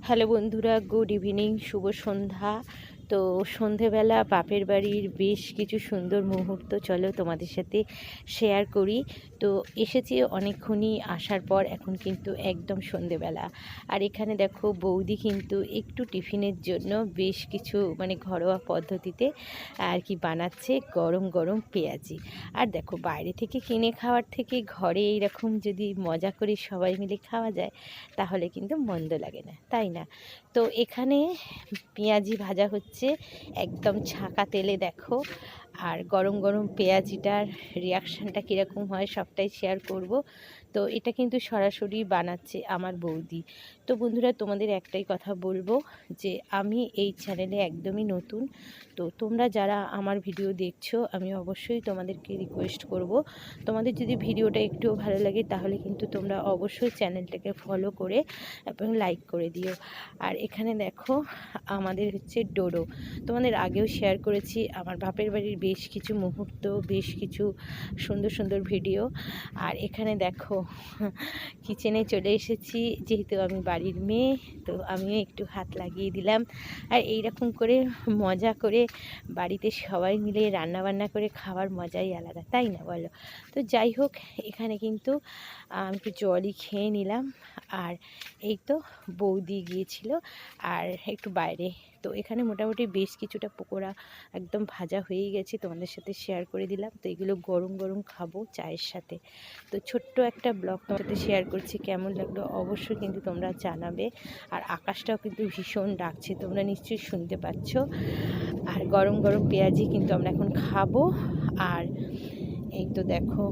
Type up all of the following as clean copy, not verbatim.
Hello বন্ধুরা, good evening, শুভ সন্ধ্যা। তো সন্ধেবেলা বাপের বাড়ির বেশ কিছু সুন্দর মুহূর্ত চলো তোমাদের সাথে শেয়ার করি। তো এসেছি অনেকক্ষণই আসার পর, এখন কিন্তু একদম সন্ধেবেলা। আর এখানে দেখো বৌদি কিন্তু একটু টিফিনের জন্য বেশ কিছু ঘরোয়া পদ্ধতিতে আর কি বানাচ্ছে, গরম গরম পেঁয়াজি। আর দেখো বাইরে থেকে কিনে খাওয়ার থেকে ঘরে এইরকম যদি মজা করে সবাই মিলে খাওয়া যায় তাহলে কিন্তু মন্দ লাগে না, তাই না? তো এখানে পেঁয়াজি ভাজা হচ্ছে একদম ছাঁকা তেলে, দেখো। আর গরম গরম পেঁয়াজিটার রিয়াকশানটা কীরকম হয় সবটাই শেয়ার করব। তো এটা কিন্তু সরাসরি বানাচ্ছে আমার বৌদি। তো বন্ধুরা, তোমাদের একটাই কথা বলবো যে আমি এই চ্যানেলে একদমই নতুন। তো তোমরা যারা আমার ভিডিও দেখছো, আমি অবশ্যই তোমাদেরকে রিকোয়েস্ট করব, তোমাদের যদি ভিডিওটা একটুও ভালো লাগে তাহলে কিন্তু তোমরা অবশ্যই চ্যানেলটাকে ফলো করে এবং লাইক করে দিও। আর এখানে দেখো আমাদের হচ্ছে ডোডো, তোমাদের আগেও শেয়ার করেছি আমার বাপের বাড়ির বেশ কিছু মুহূর্ত, বেশ কিছু সুন্দর সুন্দর ভিডিও। আর এখানে দেখো কিচেনে চলে এসেছি, যেহেতু আমি বাড়ির মেয়ে তো আমিও একটু হাত লাগিয়ে দিলাম। আর এই রকম করে মজা করে বাড়িতে সবাই মিলে রান্নাবান্না করে খাওয়ার মজাই আলাদা, তাই না বলো? তো যাই হোক, এখানে কিন্তু একটু জলই খেয়ে নিলাম। আর এই তো বৌদি গিয়েছিল আর একটু বাইরে। তো এখানে মোটামুটি বেশ কিছুটা পকোড়া একদম ভাজা হয়েই গেছে, তোমাদের সাথে শেয়ার করে দিলাম। তো এগুলো গরম গরম খাবো চায়ের সাথে। তো ছোট্ট একটা ব্লগ তোমার সাথে শেয়ার করছি, কেমন লাগলো অবশ্যই কিন্তু তোমরা জানাবে। আর আকাশটাও কিন্তু ভীষণ ডাকছে, তোমরা নিশ্চয়ই শুনতে পাচ্ছ। আর গরম গরম পেঁয়াজি কিন্তু আমরা এখন খাবো। আর এই তো দেখো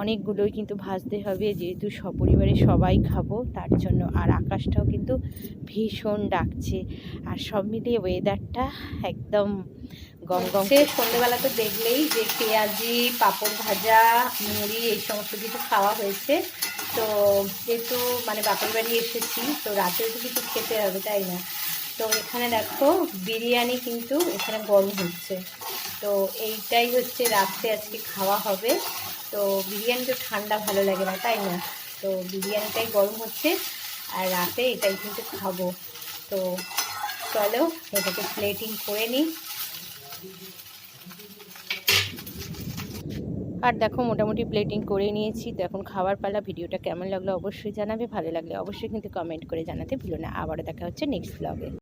অনেকগুলোই কিন্তু ভাজতে হবে, যেহেতু সপরিবারে সবাই খাবো তার জন্য। আর আকাশটাও কিন্তু ভীষণ ডাকছে। আর সব মিলিয়ে ওয়েদারটা একদম গম গম। সন্ধ্যেবেলা তো দেখলেই যে পেঁয়াজি, পাঁপড় ভাজা, মুড়ি এই সমস্ত কিছু খাওয়া হয়েছে। তো যেহেতু বাপের বাড়ি এসেছি, তো রাতেও তো কিছু খেতে হবে, তাই না? তো এখানে দেখো বিরিয়ানি কিন্তু এখানে গরম হচ্ছে। তো এইটাই হচ্ছে রাত্রে আজকে খাওয়া হবে। তো বিরিয়ানি তো ঠান্ডা ভালো লাগে না, তাই না? তো বিরিয়ানিটাই গরম হচ্ছে আর রাতে এটাই কিন্তু খাবো। তো চলো এটাকে প্লেটিং করে নিই। আর দেখো মোটামুটি প্লেটিং করে নিয়েছি। তো এখন খাবার পালা। ভিডিওটা কেমন লাগলো অবশ্যই জানাবে, ভালো লাগলে অবশ্যই কিন্তু কমেন্ট করে জানাতে ভুলো না। আবারও দেখা হচ্ছে নেক্সট ব্লগে।